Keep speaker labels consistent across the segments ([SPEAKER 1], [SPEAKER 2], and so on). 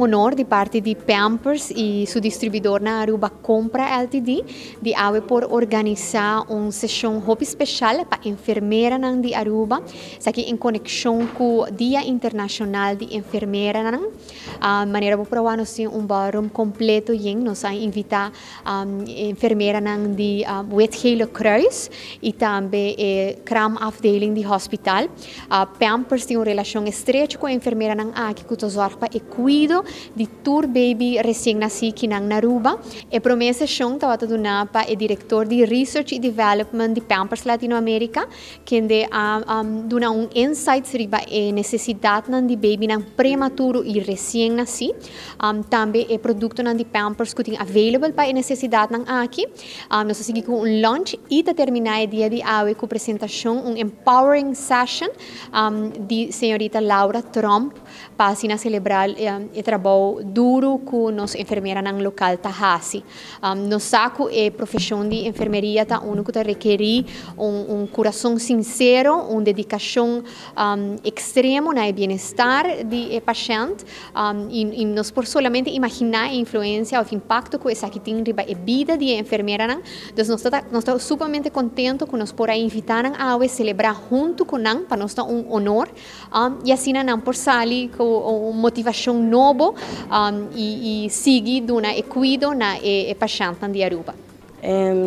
[SPEAKER 1] honor de parte de Pampers e seu distribuidor na Aruba Compra Ltd de awe por organizar uma sessão hobby especial para enfermeira de Aruba, aqui em conexão com o Dia Internacional de Enfermeira. Maneira para provar nós temos ballroom completo e nós invitar enfermeira de Wet-Gele Kruis e também kramafdeling de hospital. Pampers tem uma relação estreita com a enfermeira aqui que zorpa e cuido de tur baby recém-nascido aqui na Aruba. E promessa sessão estava donar para o diretor de Research e Development de Pampers Latinoamérica, que dona insight sobre a necessidade de baby prematuro e recém-nascido. Também é produto de Pampers que tem available para a necessidade aqui. Nós seguimos com um lunch e terminar o dia de hoje com a apresentação, empowering session de senhorita Laura Trump para celebrar o trabalho duro com nossa enfermeira no local Tahasi. Nós saco a profissão de enfermeria único que requer coração sincero, uma dedicação extrema no bem-estar do paciente e nós por solamente imaginar a influência ou o impacto que isso tem na vida da enfermeira. Então nós estamos supermente contentes que nós podemos invitar a celebrar junto com ela, para nós é honor e assim nós por sair com uma motivação nova e seguir dando cuidado na paciente de Aruba.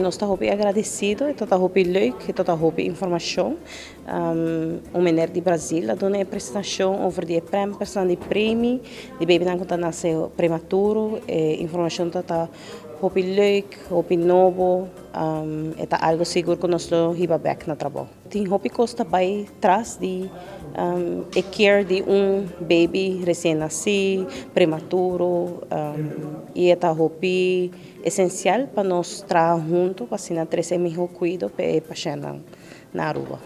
[SPEAKER 2] Nós estamos agradecidos, estamos leuk, estamos informação. Meneer de Brasil, a dona apresentação sobre de Pampers de prêmio, de baby que nasceu prematuro, informação está hopi leuk, hopi novo, é algo seguro que nós vamos back na trabalho. Tem hopi costa by trás de care de baby recém-nascido, prematuro, e é hopi essencial para nós trabalhar juntos, para assim trazer melhor cuidado para o paciente na Aruba.